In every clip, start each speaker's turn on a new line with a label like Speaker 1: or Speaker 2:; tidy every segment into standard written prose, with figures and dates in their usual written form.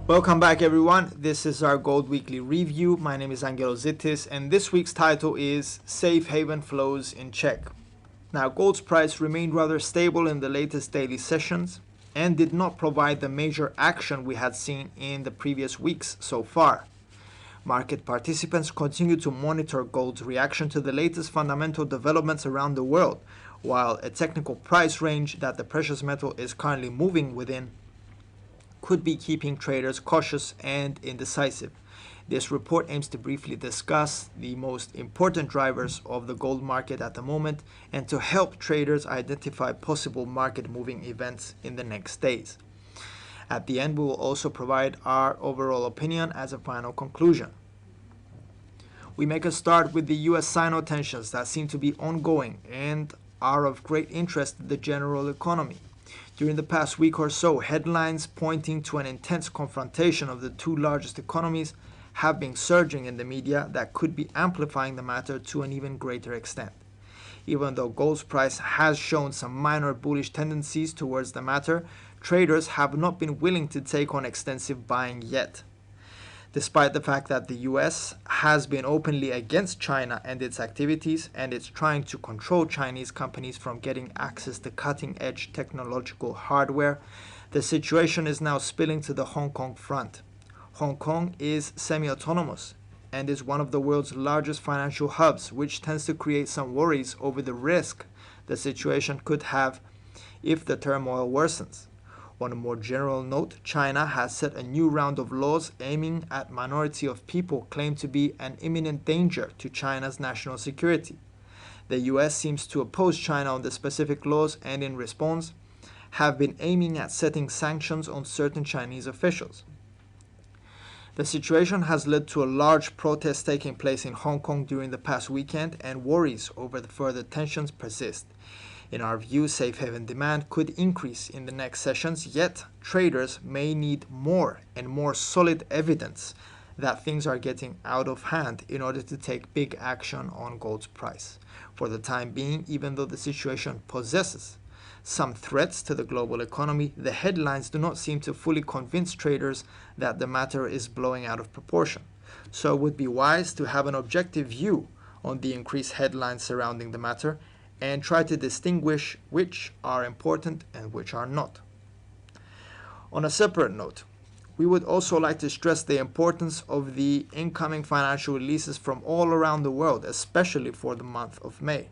Speaker 1: Welcome back, everyone. This is our Gold Weekly Review. My name is Angelo Zitis, and this week's title is Safe Haven Flows in Check. Now, gold's price remained rather stable in the latest daily sessions and did not provide the major action we had seen in the previous weeks so far. Market participants continue to monitor gold's reaction to the latest fundamental developments around the world, while a technical price range that the precious metal is currently moving within could be keeping traders cautious and indecisive. This report aims to briefly discuss the most important drivers of the gold market at the moment and to help traders identify possible market moving events in the next days. At the end, we will also provide our overall opinion as a final conclusion. We make a start with the US-Sino tensions that seem to be ongoing and are of great interest to the general economy. During the past week or so, headlines pointing to an intense confrontation of the two largest economies have been surging in the media that could be amplifying the matter to an even greater extent. Even though gold's price has shown some minor bullish tendencies towards the matter, traders have not been willing to take on extensive buying yet. Despite the fact that the US has been openly against China and its activities, and it's trying to control Chinese companies from getting access to cutting-edge technological hardware, the situation is now spilling to the Hong Kong front. Hong Kong is semi-autonomous and is one of the world's largest financial hubs, which tends to create some worries over the risk the situation could have if the turmoil worsens. On a more general note, China has set a new round of laws aiming at minority of people claimed to be an imminent danger to China's national security. The US seems to oppose China on the specific laws and in response have been aiming at setting sanctions on certain Chinese officials. The situation has led to a large protest taking place in Hong Kong during the past weekend, and worries over the further tensions persist. In our view, safe haven demand could increase in the next sessions, yet traders may need more and more solid evidence that things are getting out of hand in order to take big action on gold's price. For the time being, even though the situation possesses some threats to the global economy, the headlines do not seem to fully convince traders that the matter is blowing out of proportion. So it would be wise to have an objective view on the increased headlines surrounding the matter and try to distinguish which are important and which are not. On a separate note, we would also like to stress the importance of the incoming financial releases from all around the world, especially for the month of May.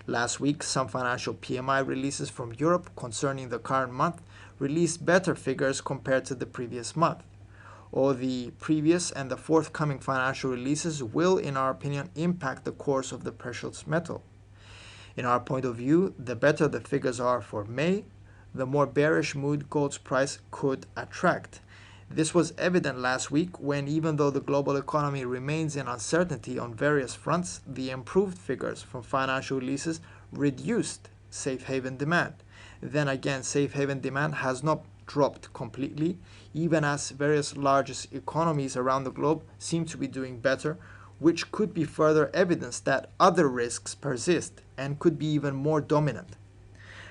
Speaker 1: Last week, some financial PMI releases from Europe concerning the current month released better figures compared to the previous month. All the previous and the forthcoming financial releases will, in our opinion, impact the course of the precious metal. In our point of view, the better the figures are for May, the more bearish mood gold's price could attract. This was evident last week when, even though the global economy remains in uncertainty on various fronts, the improved figures from financial releases reduced safe haven demand. Then again, safe haven demand has not dropped completely, even as various largest economies around the globe seem to be doing better, which could be further evidence that other risks persist and could be even more dominant.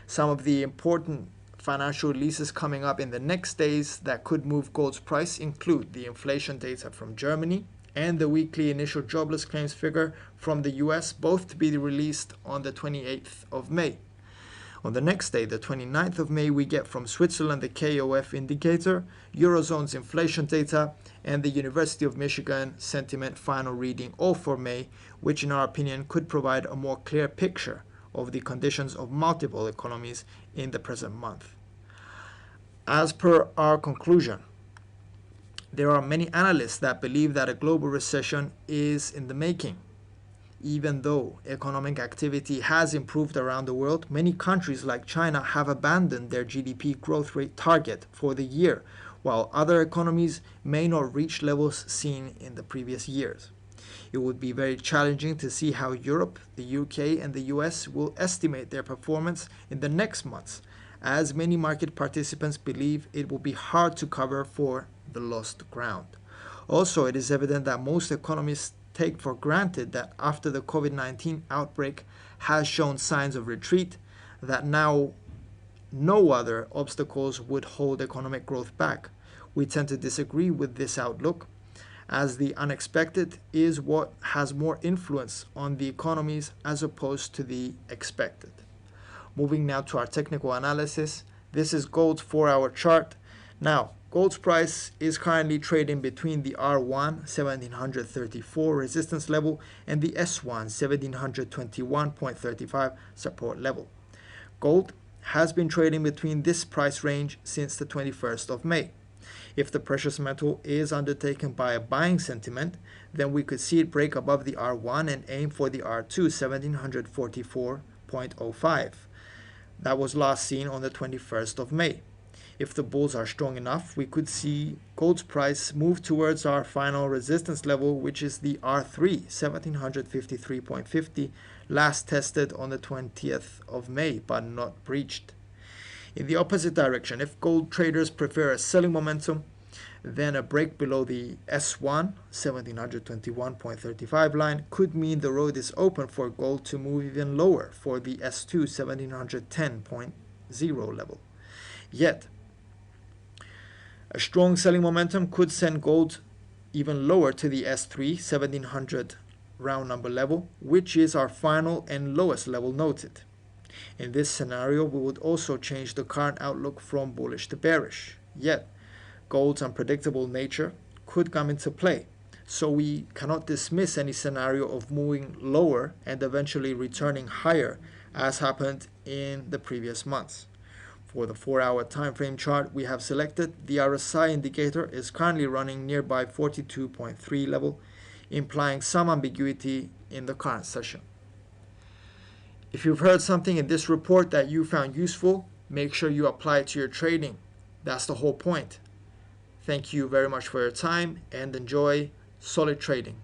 Speaker 1: Some of the important financial releases coming up in the next days that could move gold's price include the inflation data from Germany and the weekly initial jobless claims figure from the US, both to be released on the 28th of May. On the next day, the 29th of May, we get from Switzerland the KOF indicator, Eurozone's inflation data, and the University of Michigan sentiment final reading, all for May, which in our opinion could provide a more clear picture of the conditions of multiple economies in the present month. As per our conclusion, there are many analysts that believe that a global recession is in the making. Even though economic activity has improved around the world, many countries like China have abandoned their GDP growth rate target for the year, while other economies may not reach levels seen in the previous years. It would be very challenging to see how Europe, the UK, and the US will estimate their performance in the next months, as many market participants believe it will be hard to cover for the lost ground. Also, it is evident that most economists take for granted that after the COVID-19 outbreak has shown signs of retreat, that now no other obstacles would hold economic growth back. We tend to disagree with this outlook, as the unexpected is what has more influence on the economies as opposed to the expected. Moving now to our technical analysis, this is gold's 4-hour chart. Now, gold's price is currently trading between the R1 1734 resistance level and the S1 1721.35 support level. Gold has been trading between this price range since the 21st of May. If the precious metal is undertaken by a buying sentiment, then we could see it break above the R1 and aim for the R2 1744.05. That was last seen on the 21st of May. If the bulls are strong enough, we could see gold's price move towards our final resistance level, which is the R3 1753.50, last tested on the 20th of May but not breached. In the opposite direction, if gold traders prefer a selling momentum, then a break below the S1 1721.35 line could mean the road is open for gold to move even lower for the S2 1710.0 level. Yet, a strong selling momentum could send gold even lower to the S3 1700 round number level, which is our final and lowest level noted. In this scenario, we would also change the current outlook from bullish to bearish. Yet, gold's unpredictable nature could come into play, so we cannot dismiss any scenario of moving lower and eventually returning higher, as happened in the previous months. For the 4-hour time frame chart we have selected, the RSI indicator is currently running nearby 42.3 level, implying some ambiguity in the current session. If you've heard something in this report that you found useful, make sure you apply it to your trading. That's the whole point. Thank you very much for your time and enjoy solid trading.